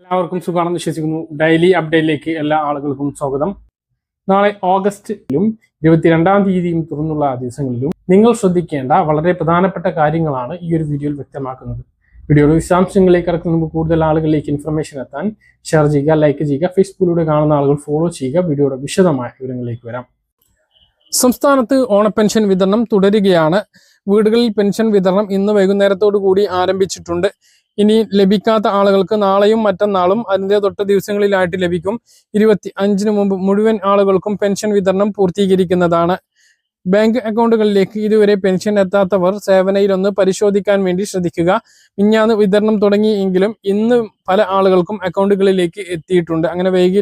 എല്ലാവർക്കും സുഖമാണെന്ന് വിശ്വസിക്കുന്നു. ഡെയിലി അപ്ഡേറ്റിലേക്ക് എല്ലാ ആളുകൾക്കും സ്വാഗതം. നാളെ ഓഗസ്റ്റിലും 22-ാം തീയതിയും തുറന്നുള്ള ദിവസങ്ങളിലും നിങ്ങൾ ശ്രദ്ധിക്കേണ്ട വളരെ പ്രധാനപ്പെട്ട കാര്യങ്ങളാണ് ഈ ഒരു വീഡിയോയിൽ വ്യക്തമാക്കുന്നത്. വീഡിയോയുടെ വിശദാംശങ്ങളിലേക്ക് കടക്കുന്ന മുമ്പ് കൂടുതൽ ആളുകളിലേക്ക് ഇൻഫർമേഷൻ എത്താൻ ഷെയർ ചെയ്യുക, ലൈക്ക് ചെയ്യുക, ഫേസ്ബുക്കിലൂടെ കാണുന്ന ആളുകൾ ഫോളോ ചെയ്യുക. വീഡിയോയുടെ വിശദമായ വിവരങ്ങളിലേക്ക് വരാം. സംസ്ഥാനത്ത് ഓണപ്പെൻഷൻ വിതരണം തുടരുകയാണ്. വീടുകളിൽ പെൻഷൻ വിതരണം ഇന്ന് വൈകുന്നേരത്തോടു കൂടി ആരംഭിച്ചിട്ടുണ്ട്. ഇനി ലഭിക്കാത്ത ആളുകൾക്ക് നാളെയും മറ്റന്നാളും അതിൻ്റെ തൊട്ട് ദിവസങ്ങളിലായിട്ട് ലഭിക്കും. 25-ന് മുമ്പ് മുഴുവൻ ആളുകൾക്കും പെൻഷൻ വിതരണം പൂർത്തീകരിക്കുന്നതാണ്. ബാങ്ക് അക്കൗണ്ടുകളിലേക്ക് ഇതുവരെ പെൻഷൻ എത്താത്തവർ സേവനയിൽ ഒന്ന് പരിശോധിക്കാൻ വേണ്ടി ശ്രദ്ധിക്കുക. മിഞ്ഞാന്ന് വിതരണം തുടങ്ങിയെങ്കിലും ഇന്ന് പല ആളുകൾക്കും അക്കൗണ്ടുകളിലേക്ക് എത്തിയിട്ടുണ്ട്. അങ്ങനെ വൈകി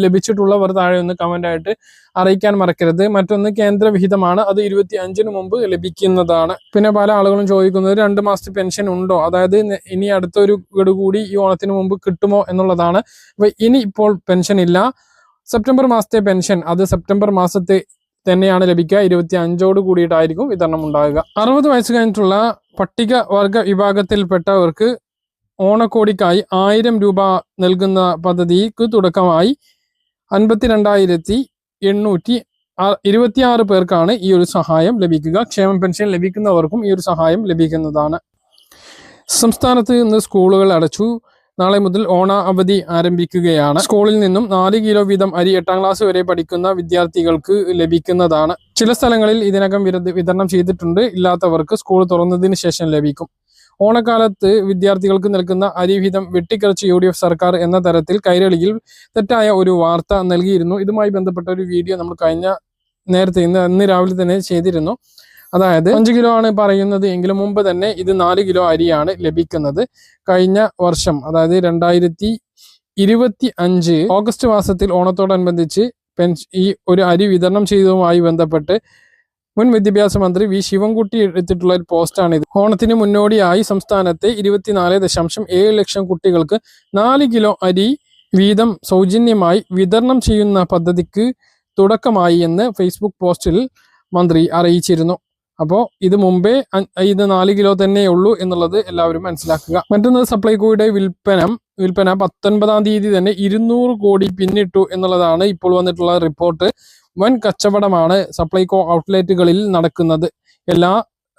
ലഭിച്ചിട്ടുള്ളവർ താഴെ ഒന്ന് കമൻ്റായിട്ട് അറിയിക്കാൻ മറക്കരുത്. മറ്റൊന്ന് കേന്ദ്രവിഹിതമാണ്, അത് 25-ന് മുമ്പ് ലഭിക്കുന്നതാണ്. പിന്നെ പല ആളുകളും ചോദിക്കുന്നത് 2 മാസത്തെ പെൻഷൻ ഉണ്ടോ, അതായത് ഇനി അടുത്തൊരു ഗഡു കൂടി ഈ ഓണത്തിന് മുമ്പ് കിട്ടുമോ എന്നുള്ളതാണ്. അപ്പോൾ ഇനി ഇപ്പോൾ പെൻഷൻ ഇല്ല. സെപ്റ്റംബർ മാസത്തെ പെൻഷൻ അത് സെപ്റ്റംബർ മാസത്തെ തന്നെയാണ് ലഭിക്കുക. 25ഓട് കൂടിയിട്ടായിരിക്കും വിതരണം ഉണ്ടാകുക. 60 വയസ്സ് കഴിഞ്ഞിട്ടുള്ള പട്ടികവർഗ വിഭാഗത്തിൽപ്പെട്ടവർക്ക് ഓണക്കോടിക്കായി 1000 രൂപ നൽകുന്ന പദ്ധതിക്ക് തുടക്കമായി 52,826 പേർക്കാണ് ഈ ഒരു സഹായം ലഭിക്കുക. ക്ഷേമ പെൻഷൻ ലഭിക്കുന്നവർക്കും ഈ ഒരു സഹായം ലഭിക്കുന്നതാണ്. സംസ്ഥാനത്ത് ഇന്ന് സ്കൂളുകൾ അടച്ചു. നാളെ മുതൽ ഓണ അവധി ആരംഭിക്കുകയാണ്. സ്കൂളിൽ നിന്നും 4 കിലോ വീതം അരി 8ാം ക്ലാസ് വരെ പഠിക്കുന്ന വിദ്യാർത്ഥികൾക്ക് ലഭിക്കുന്നതാണ്. ചില സ്ഥലങ്ങളിൽ ഇതിനകം വിതരണം ചെയ്തിട്ടുണ്ട്. ഇല്ലാത്തവർക്ക് സ്കൂൾ തുറന്നതിന് ശേഷം ലഭിക്കും. ഓണക്കാലത്ത് വിദ്യാർത്ഥികൾക്ക് നൽകുന്ന അരിവിഹിതം വെട്ടിക്കുറച്ച് UDF സർക്കാർ എന്ന തരത്തിൽ കൈരളിയിൽ തെറ്റായ ഒരു വാർത്ത നൽകിയിരുന്നു. ഇതുമായി ബന്ധപ്പെട്ട ഒരു വീഡിയോ നമ്മൾ ഇന്ന് രാവിലെ തന്നെ ചെയ്തിരുന്നു. അതായത് 5 കിലോ ആണ് പറയുന്നത് എങ്കിലും മുമ്പ് തന്നെ ഇത് 4 കിലോ അരിയാണ് ലഭിക്കുന്നത്. കഴിഞ്ഞ വർഷം അതായത് 2025 ഓഗസ്റ്റ് മാസത്തിൽ ഓണത്തോടനുബന്ധിച്ച് ഈ ഒരു അരി വിതരണം ചെയ്തതുമായി ബന്ധപ്പെട്ട് മുൻ വിദ്യാഭ്യാസ മന്ത്രി വി ശിവൻകുട്ടി എടുത്തിട്ടുള്ള ഒരു പോസ്റ്റാണിത്. ഓണത്തിന് മുന്നോടിയായി സംസ്ഥാനത്തെ 24.7 ലക്ഷം കുട്ടികൾക്ക് 4 കിലോ അരി വീതം സൗജന്യമായി വിതരണം ചെയ്യുന്ന പദ്ധതിക്ക് തുടക്കമായി എന്ന് ഫേസ്ബുക്ക് പോസ്റ്റിൽ മന്ത്രി അറിയിച്ചിരുന്നു. അപ്പോൾ ഇത് മുമ്പേ ഇത് 4 കിലോ തന്നെ ഉള്ളൂ എന്നുള്ളത് എല്ലാവരും മനസ്സിലാക്കുക. മറ്റൊന്ന് സപ്ലൈകോയുടെ വിൽപ്പന 19-ാം തീയതി തന്നെ 200 കോടി പിന്നിട്ടു എന്നുള്ളതാണ് ഇപ്പോൾ വന്നിട്ടുള്ള റിപ്പോർട്ട്. വൻ കച്ചവടമാണ് സപ്ലൈകോ ഔട്ട്ലെറ്റുകളിൽ നടക്കുന്നത്. എല്ലാ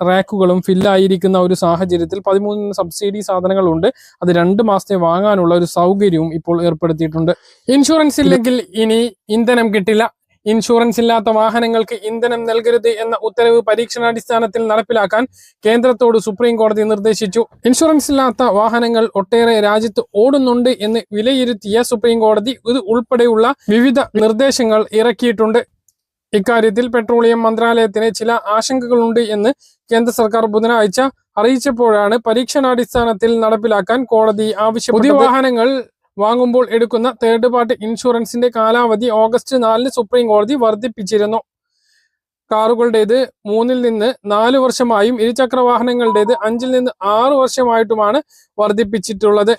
റാക്കുകളും ഫില്ലായിരിക്കുന്ന ഒരു സാഹചര്യത്തിൽ 13 സബ്സിഡി സാധനങ്ങളുണ്ട്. അത് 2 മാസത്തെ വാങ്ങാനുള്ള ഒരു സൗകര്യവും ഇപ്പോൾ ഏർപ്പെടുത്തിയിട്ടുണ്ട്. ഇൻഷുറൻസ് ഇല്ലെങ്കിൽ ഇനി ഇന്ധനം കിട്ടില്ല. ഇൻഷുറൻസ് ഇല്ലാത്ത വാഹനങ്ങൾക്ക് ഇന്ധനം നൽകരുത് എന്ന ഉത്തരവ് പരീക്ഷണാടിസ്ഥാനത്തിൽ നടപ്പിലാക്കാൻ കേന്ദ്രത്തോട് സുപ്രീം കോടതി നിർദ്ദേശിച്ചു. ഇൻഷുറൻസ് ഇല്ലാത്ത വാഹനങ്ങൾ ഒട്ടേറെ രാജ്യത്ത് ഓടുന്നുണ്ട് എന്ന് വിലയിരുത്തിയ സുപ്രീം കോടതി ഇത് ഉൾപ്പെടെയുള്ള വിവിധ നിർദ്ദേശങ്ങൾ ഇറക്കിയിട്ടുണ്ട്. ഇക്കാര്യത്തിൽ പെട്രോളിയം മന്ത്രാലയത്തിന് ചില ആശങ്കകളുണ്ട് എന്ന് കേന്ദ്ര സർക്കാർ ബുധനാഴ്ച അറിയിച്ചപ്പോഴാണ് പരീക്ഷണാടിസ്ഥാനത്തിൽ നടപ്പിലാക്കാൻ കോടതി ആവശ്യപ്പെട്ടത്. പുതിയ വാഹനങ്ങൾ വാങ്ങുമ്പോൾ എടുക്കുന്ന തേർഡ് പാർട്ടി ഇൻഷുറൻസിന്റെ കാലാവധി ഓഗസ്റ്റ് 4-ന് സുപ്രീം കോടതി വർദ്ധിപ്പിച്ചിരുന്നു. കാറുകളുടേത് 3-ൽ നിന്ന് 4 വർഷമായും ഇരുചക്ര വാഹനങ്ങളുടേത് 5-ൽ നിന്ന് 6 വർഷമായിട്ടുമാണ് വർദ്ധിപ്പിച്ചിട്ടുള്ളത്.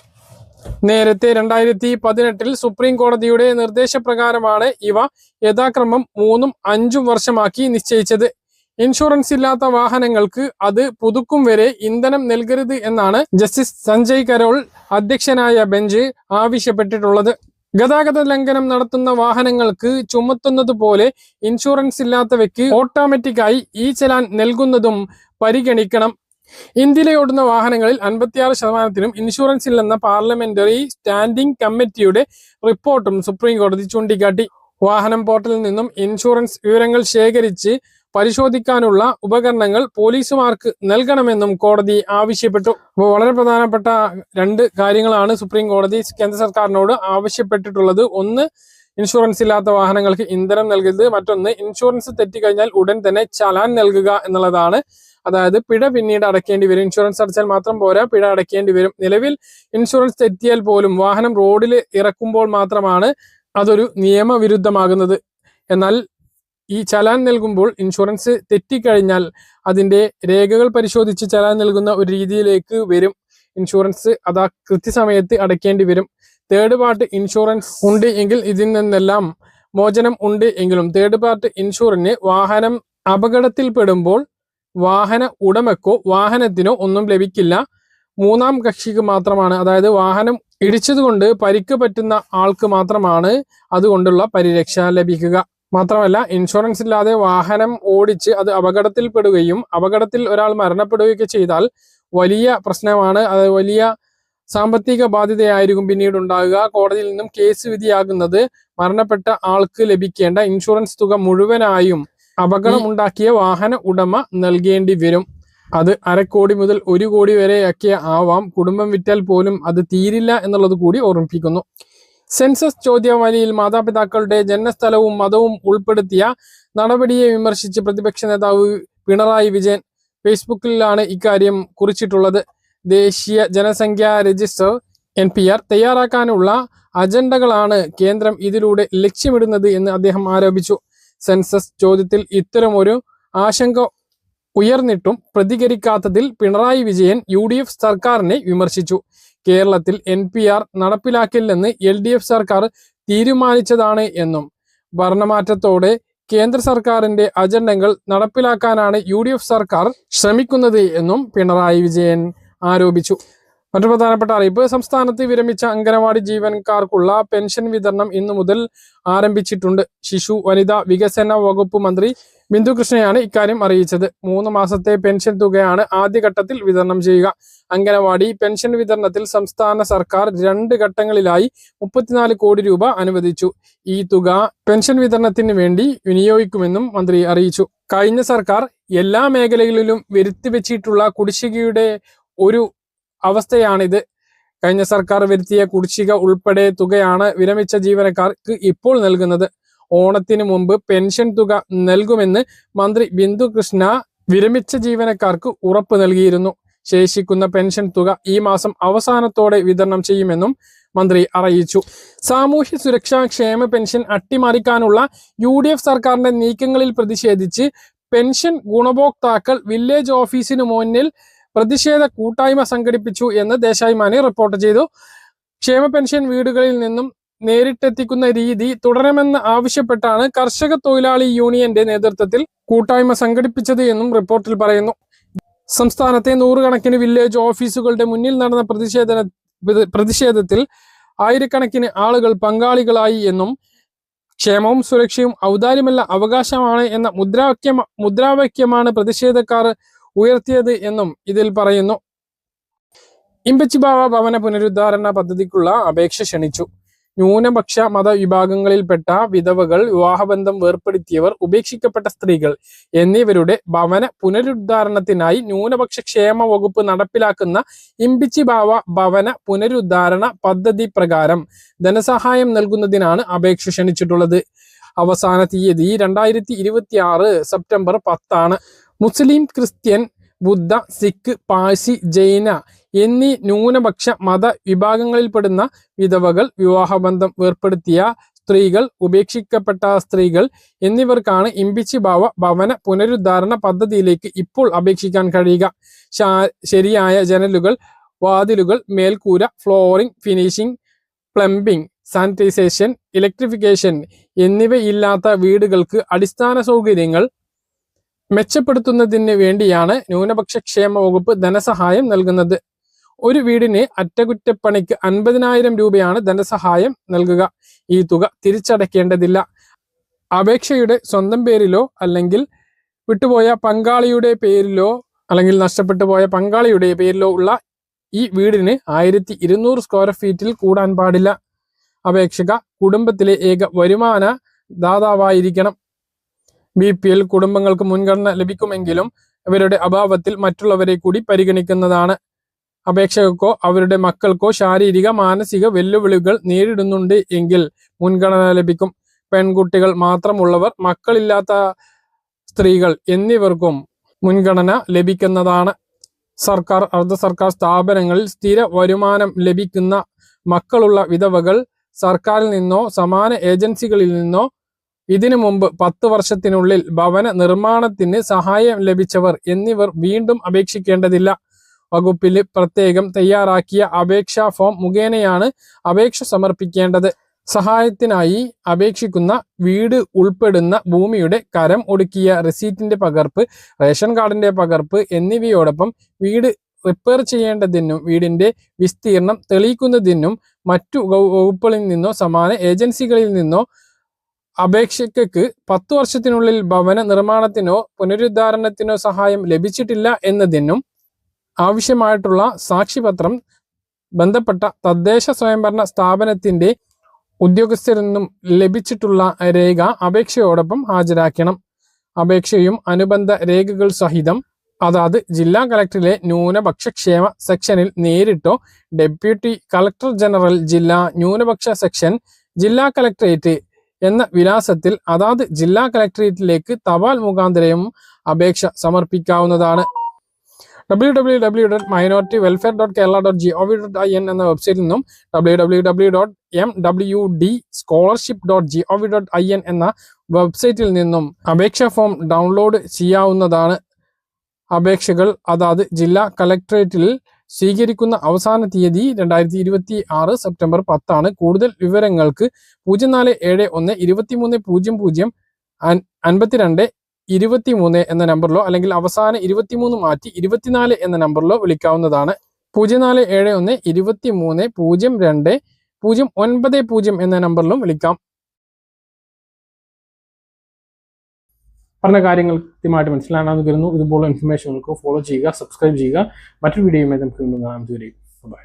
നേരത്തെ 2018-ൽ സുപ്രീം കോടതിയുടെ നിർദ്ദേശപ്രകാരമാണ് ഇവ യഥാക്രമം 3-ഉം 5-ഉം വർഷമാക്കി നിശ്ചയിച്ചത്. ഇൻഷുറൻസ് ഇല്ലാത്ത വാഹനങ്ങൾക്ക് അത് പുതുക്കും വരെ ഇന്ധനം നൽകരുത് എന്നാണ് ജസ്റ്റിസ് സഞ്ജയ് കരോൾ അധ്യക്ഷനായ ബെഞ്ച് ആവശ്യപ്പെട്ടിട്ടുള്ളത്. ഗതാഗത ലംഘനം നടത്തുന്ന വാഹനങ്ങൾക്ക് ചുമത്തുന്നത് പോലെ ഇൻഷുറൻസ് ഇല്ലാത്തവയ്ക്ക് ഓട്ടോമാറ്റിക്കായി ഈ ചലാൻ നൽകുന്നതും പരിഗണിക്കണം. ഇന്ത്യയിലെ ഓടുന്ന വാഹനങ്ങളിൽ 56%-നും ഇൻഷുറൻസ് ഇല്ലെന്ന പാർലമെന്ററി സ്റ്റാൻഡിംഗ് കമ്മിറ്റിയുടെ റിപ്പോർട്ടും സുപ്രീം കോടതി ചൂണ്ടിക്കാട്ടി. വാഹനം പോർട്ടലിൽ നിന്നും ഇൻഷുറൻസ് വിവരങ്ങൾ ശേഖരിച്ച് പരിശോധിക്കാനുള്ള ഉപകരണങ്ങൾ പോലീസുമാർക്ക് നൽകണമെന്നും കോടതി ആവശ്യപ്പെട്ടു. അപ്പോൾ വളരെ പ്രധാനപ്പെട്ട 2 കാര്യങ്ങളാണ് സുപ്രീം കോടതി കേന്ദ്ര സർക്കാരിനോട് ആവശ്യപ്പെട്ടിട്ടുള്ളത്. ഒന്ന്, ഇൻഷുറൻസ് ഇല്ലാത്ത വാഹനങ്ങൾക്ക് ഇന്ധനം നൽകരുത്. മറ്റൊന്ന്, ഇൻഷുറൻസ് തെറ്റിക്കഴിഞ്ഞാൽ ഉടൻ തന്നെ ചലാൻ നൽകുക എന്നുള്ളതാണ്. അതായത് പിഴ പിന്നീട് അടയ്ക്കേണ്ടി വരും. ഇൻഷുറൻസ് അടച്ചാൽ മാത്രം പോരാ, പിഴ അടയ്ക്കേണ്ടി വരും. നിലവിൽ ഇൻഷുറൻസ് തെറ്റിയാൽ പോലും വാഹനം റോഡിൽ ഇറക്കുമ്പോൾ മാത്രമാണ് അതൊരു നിയമവിരുദ്ധമാകുന്നത്. എന്നാൽ ഈ ചലാൻ നൽകുമ്പോൾ ഇൻഷുറൻസ് തെറ്റിക്കഴിഞ്ഞാൽ അതിൻ്റെ രേഖകൾ പരിശോധിച്ച് ചലാൻ നൽകുന്ന ഒരു രീതിയിലേക്ക് വരും. ഇൻഷുറൻസ് അതാ കൃത്യസമയത്ത് അടയ്ക്കേണ്ടി വരും. തേർഡ് പാർട്ടി ഇൻഷുറൻസ് ഉണ്ട് എങ്കിൽ ഇതിൽ നിന്നെല്ലാം മോചനം ഉണ്ട് എങ്കിലും തേർഡ് പാർട്ടി ഇൻഷുറൻസിന് വാഹനം അപകടത്തിൽപ്പെടുമ്പോൾ വാഹന ഉടമക്കോ വാഹനത്തിനോ ഒന്നും ലഭിക്കില്ല. മൂന്നാം കക്ഷിക്ക് മാത്രമാണ്, അതായത് വാഹനം ഇടിച്ചതുകൊണ്ട് പരിക്ക് പറ്റുന്ന ആൾക്ക് മാത്രമാണ് അതുകൊണ്ടുള്ള പരിരക്ഷ ലഭിക്കുക. മാത്രമല്ല, ഇൻഷുറൻസ് ഇല്ലാതെ വാഹനം ഓടിച്ച് അത് അപകടത്തിൽപ്പെടുകയും അപകടത്തിൽ ഒരാൾ മരണപ്പെടുകയൊക്കെ ചെയ്താൽ വലിയ പ്രശ്നമാണ്. അത് വലിയ സാമ്പത്തിക ബാധ്യതയായിരിക്കും പിന്നീട് ഉണ്ടാകുക. കോടതിയിൽ നിന്നും കേസ് വിധിയാകുന്നത് മരണപ്പെട്ട ആൾക്ക് ലഭിക്കേണ്ട ഇൻഷുറൻസ് തുക മുഴുവനായും അപകടം ഉണ്ടാക്കിയ വാഹന ഉടമ നൽകേണ്ടി വരും. അത് 1/2 കോടി മുതൽ 1 കോടി വരെയൊക്കെ ആവാം. കുടുംബം വിറ്റാൽ പോലും അത് തീരില്ല എന്നുള്ളത് കൂടി ഓർമ്മിപ്പിക്കുന്നു. സെൻസസ് ചോദ്യാവലിയിൽ മാതാപിതാക്കളുടെ ജന്മസ്ഥലവും മതവും ഉൾപ്പെടുത്തിയ നടപടിയെ വിമർശിച്ച് പ്രതിപക്ഷ നേതാവ് പിണറായി വിജയൻ ഫേസ്ബുക്കിലാണ് ഇക്കാര്യം കുറിച്ചിട്ടുള്ളത്. ദേശീയ ജനസംഖ്യാ രജിസ്റ്റർ NPR തയ്യാറാക്കാനുള്ള അജണ്ടകളാണ് കേന്ദ്രം ഇതിലൂടെ ലക്ഷ്യമിടുന്നത് എന്ന് അദ്ദേഹം ആരോപിച്ചു. സെൻസസ് ചോദ്യത്തിൽ ഇത്തരമൊരു ആശങ്ക ഉയർന്നിട്ടും പ്രതികരിക്കാത്തതിൽ പിണറായി വിജയൻ UDF സർക്കാരിനെ വിമർശിച്ചു. കേരളത്തിൽ NPR നടപ്പിലാക്കില്ലെന്ന് LDF സർക്കാർ തീരുമാനിച്ചതാണ് എന്നും ഭരണമാറ്റത്തോടെ കേന്ദ്ര സർക്കാരിന്റെ അജണ്ടകൾ നടപ്പിലാക്കാനാണ് UDF സർക്കാർ ശ്രമിക്കുന്നത് എന്നും പിണറായി വിജയൻ ആരോപിച്ചു. മറ്റു പ്രധാനപ്പെട്ട അറിയിപ്പ്: സംസ്ഥാനത്ത് വിരമിച്ച അംഗനവാടി ജീവനക്കാർക്കുള്ള പെൻഷൻ വിതരണം ഇന്നു മുതൽ ആരംഭിച്ചിട്ടുണ്ട്. ശിശു വനിതാ വികസന വകുപ്പ് മന്ത്രി ബിന്ദു കൃഷ്ണയാണ് ഇക്കാര്യം അറിയിച്ചത്. 3 മാസത്തെ പെൻഷൻ തുകയാണ് ആദ്യഘട്ടത്തിൽ വിതരണം ചെയ്യുക. അംഗനവാടി പെൻഷൻ വിതരണത്തിൽ സംസ്ഥാന സർക്കാർ 2 ഘട്ടങ്ങളിലായി 34 കോടി രൂപ അനുവദിച്ചു. ഈ തുക പെൻഷൻ വിതരണത്തിന് വേണ്ടി വിനിയോഗിക്കുമെന്നും മന്ത്രി അറിയിച്ചു. കഴിഞ്ഞ സർക്കാർ എല്ലാ മേഖലകളിലും വരുത്തിവെച്ചിട്ടുള്ള കുടിശ്ശികയുടെ ഒരു അവസ്ഥയാണിത്. കഴിഞ്ഞ സർക്കാർ വരുത്തിയ കുടിശ്ശിക ഉൾപ്പെടെ തുകയാണ് വിരമിച്ച ജീവനക്കാർക്ക് ഇപ്പോൾ നൽകുന്നത്. ഓണത്തിന് മുമ്പ് പെൻഷൻ തുക നൽകുമെന്ന് മന്ത്രി ബിന്ദു കൃഷ്ണ വിരമിച്ച ജീവനക്കാർക്ക് ഉറപ്പ് നൽകിയിരുന്നു. ശേഷിക്കുന്ന പെൻഷൻ തുക ഈ മാസം അവസാനത്തോടെ വിതരണം ചെയ്യുമെന്നും മന്ത്രി അറിയിച്ചു. സാമൂഹ്യ സുരക്ഷാ ക്ഷേമ പെൻഷൻ അട്ടിമറിക്കാനുള്ള UDF സർക്കാരിന്റെ നീക്കങ്ങളിൽ പ്രതിഷേധിച്ച് പെൻഷൻ ഗുണഭോക്താക്കൾ വില്ലേജ് ഓഫീസിനു മുന്നിൽ പ്രതിഷേധ കൂട്ടായ്മ സംഘടിപ്പിച്ചു എന്ന് ദേശാഭിമാനി റിപ്പോർട്ട് ചെയ്തു. ക്ഷേമ പെൻഷൻ വീടുകളിൽ നിന്നും നേരിട്ടെത്തിക്കുന്ന രീതി തുടരണമെന്ന് ആവശ്യപ്പെട്ടാണ് കർഷക തൊഴിലാളി യൂണിയന്റെ നേതൃത്വത്തിൽ കൂട്ടായ്മ സംഘടിപ്പിച്ചത് എന്നും റിപ്പോർട്ടിൽ പറയുന്നു. സംസ്ഥാനത്തെ 100 കണക്കിന് വില്ലേജ് ഓഫീസുകളുടെ മുന്നിൽ നടന്ന പ്രതിഷേധത്തിൽ ആയിരക്കണക്കിന് ആളുകൾ പങ്കാളികളായി എന്നും ക്ഷേമവും സുരക്ഷയും ഔദാര്യമല്ല അവകാശമാണ് എന്ന മുദ്രാവാക്യമാണ് പ്രതിഷേധക്കാർ ഉയർത്തിയത് എന്നും ഇതിൽ പറയുന്നു. ഇമ്പച്ചിബാവ ഭവന പുനരുദ്ധാരണ പദ്ധതിക്കുള്ള അപേക്ഷ ക്ഷണിച്ചു. ന്യൂനപക്ഷ മതവിഭാഗങ്ങളിൽപ്പെട്ട വിധവകൾ, വിവാഹബന്ധം വേർപ്പെടുത്തിയവർ, ഉപേക്ഷിക്കപ്പെട്ട സ്ത്രീകൾ എന്നിവരുടെ ഭവന പുനരുദ്ധാരണത്തിനായി ന്യൂനപക്ഷ ക്ഷേമ വകുപ്പ് നടപ്പിലാക്കുന്ന ഇമ്പച്ചിബാവ ഭവന പുനരുദ്ധാരണ പദ്ധതി പ്രകാരം ധനസഹായം നൽകുന്നതിനാണ് അപേക്ഷ ക്ഷണിച്ചിട്ടുള്ളത്. അവസാന തീയതി 2026 സെപ്റ്റംബർ 10 മുസ്ലിം, ക്രിസ്ത്യൻ, ബുദ്ധ, സിഖ്, പാഴ്സി, ജൈന എന്നീ ന്യൂനപക്ഷ മത വിഭാഗങ്ങളിൽപ്പെടുന്ന വിധവകൾ, വിവാഹബന്ധം വേർപ്പെടുത്തിയ സ്ത്രീകൾ, ഉപേക്ഷിക്കപ്പെട്ട സ്ത്രീകൾ എന്നിവർക്കാണ് ഇമ്പച്ചിബാവ ഭവന പുനരുദ്ധാരണ പദ്ധതിയിലേക്ക് ഇപ്പോൾ അപേക്ഷിക്കാൻ കഴിയുക. ശരിയായ ജനലുകൾ, വാതിലുകൾ, മേൽക്കൂര, flooring, finishing, plumbing, sanitisation, electrification എന്നിവയില്ലാത്ത വീടുകൾക്ക് അടിസ്ഥാന സൗകര്യങ്ങൾ മെച്ചപ്പെടുത്തുന്നതിന് വേണ്ടിയാണ് ന്യൂനപക്ഷ ക്ഷേമ വകുപ്പ് ധനസഹായം നൽകുന്നത്. ഒരു വീടിന് അറ്റകുറ്റപ്പണിക്ക് 50,000 രൂപയാണ് ധനസഹായം നൽകുക. ഈ തുക തിരിച്ചടയ്ക്കേണ്ടതില്ല. അപേക്ഷയുടെ സ്വന്തം പേരിലോ അല്ലെങ്കിൽ വിട്ടുപോയ പങ്കാളിയുടെ പേരിലോ അല്ലെങ്കിൽ നഷ്ടപ്പെട്ടു പോയ പങ്കാളിയുടെ പേരിലോ ഉള്ള ഈ വീടിന് 1200 സ്ക്വയർ ഫീറ്റിൽ കൂടാൻ പാടില്ല. അപേക്ഷക കുടുംബത്തിലെ ഏക വരുമാന ദാതാവായിരിക്കണം. BPL കുടുംബങ്ങൾക്ക് മുൻഗണന ലഭിക്കുമെങ്കിലും ഇവരുടെ അഭാവത്തിൽ മറ്റുള്ളവരെ കൂടി പരിഗണിക്കുന്നതാണ്. അപേക്ഷകർക്കോ അവരുടെ മക്കൾക്കോ ശാരീരിക മാനസിക വെല്ലുവിളികൾ നേരിടുന്നുണ്ട് എങ്കിൽ മുൻഗണന ലഭിക്കും. പെൺകുട്ടികൾ മാത്രമുള്ളവർ, മക്കളില്ലാത്ത സ്ത്രീകൾ എന്നിവർക്കും മുൻഗണന ലഭിക്കുന്നതാണ്. സർക്കാർ, അർദ്ധ സർക്കാർ സ്ഥാപനങ്ങളിൽ സ്ഥിര വരുമാനം ലഭിക്കുന്ന മക്കളുള്ള വിധവകൾ, സർക്കാരിൽ നിന്നോ സമാന ഏജൻസികളിൽ നിന്നോ ഇതിനു മുമ്പ് 10 വർഷത്തിനുള്ളിൽ ഭവന നിർമ്മാണത്തിന് സഹായം ലഭിച്ചവർ എന്നിവർ വീണ്ടും അപേക്ഷിക്കേണ്ടതില്ല. വകുപ്പിൽ പ്രത്യേകം തയ്യാറാക്കിയ അപേക്ഷാ ഫോം മുഖേനയാണ് അപേക്ഷ സമർപ്പിക്കേണ്ടത്. സഹായത്തിനായി അപേക്ഷിക്കുന്ന വീട് ഉൾപ്പെടുന്ന ഭൂമിയുടെ കരം ഒടുക്കിയ റെസീറ്റിന്റെ പകർപ്പ്, റേഷൻ കാർഡിന്റെ പകർപ്പ് എന്നിവയോടൊപ്പം വീട് റിപ്പയർ ചെയ്യേണ്ടതിനും വീടിന്റെ വിസ്തീർണം തെളിയിക്കുന്നതിനും മറ്റു വകുപ്പുകളിൽ നിന്നോ സമാന ഏജൻസികളിൽ നിന്നോ അപേക്ഷകർക്ക് 10 വർഷത്തിനുള്ളിൽ ഭവന നിർമ്മാണത്തിനോ പുനരുദ്ധാരണത്തിനോ സഹായം ലഭിച്ചിട്ടില്ല എന്നതിനും ആവശ്യമായിട്ടുള്ള സാക്ഷ്യപത്രം ബന്ധപ്പെട്ട തദ്ദേശ സ്വയംഭരണ സ്ഥാപനത്തിന്റെ ഉദ്യോഗസ്ഥരിൽ നിന്നും ലഭിച്ചിട്ടുള്ള രേഖ അപേക്ഷയോടൊപ്പം ഹാജരാക്കണം. അപേക്ഷയും അനുബന്ധ രേഖകൾ സഹിതം അതാത് ജില്ലാ കളക്ടറിലെ ന്യൂനപക്ഷക്ഷേമ സെക്ഷനിൽ നേരിട്ടോ ഡെപ്യൂട്ടി കളക്ടർ ജനറൽ ജില്ലാ ന്യൂനപക്ഷ സെക്ഷൻ ജില്ലാ കളക്ടറേറ്റ് എന്ന വിലാസത്തിൽ അതാത് ജില്ലാ കളക്ടറേറ്റിലേക്ക് തപാൽ മുഖാന്തരവും അപേക്ഷ സമർപ്പിക്കാവുന്നതാണ്. www.minorityWelfare.kerala.gov.in എന്ന വെബ്സൈറ്റിൽ നിന്നും www.mwdscholarship.gov.in എന്ന വെബ്സൈറ്റിൽ നിന്നും അപേക്ഷാ ഫോം ഡൗൺലോഡ് ചെയ്യാവുന്നതാണ്. അപേക്ഷകൾ അതാത് ജില്ലാ കളക്ടറേറ്റിൽ സ്വീകരിക്കുന്ന അവസാന തീയതി 2026 സെപ്റ്റംബർ 10 കൂടുതൽ വിവരങ്ങൾക്ക് 047123005223 എന്ന നമ്പറിലോ അല്ലെങ്കിൽ അവസാന 23 മാറ്റി 24 എന്ന നമ്പറിലോ വിളിക്കാവുന്നതാണ്. 047123029090 എന്ന നമ്പറിലും വിളിക്കാം. പറഞ്ഞ കാര്യങ്ങൾ കൃത്യമായിട്ട് മനസ്സിലാണെന്ന് കരുതുന്നു. ഇതുപോലുള്ള ഇൻഫർമേഷനുകൾക്ക് ഫോളോ ചെയ്യുക, സബ്സ്ക്രൈബ് ചെയ്യുക. മറ്റൊരു വീഡിയോയുമായി നമുക്ക് വീണ്ടും കാണാം. ബൈ.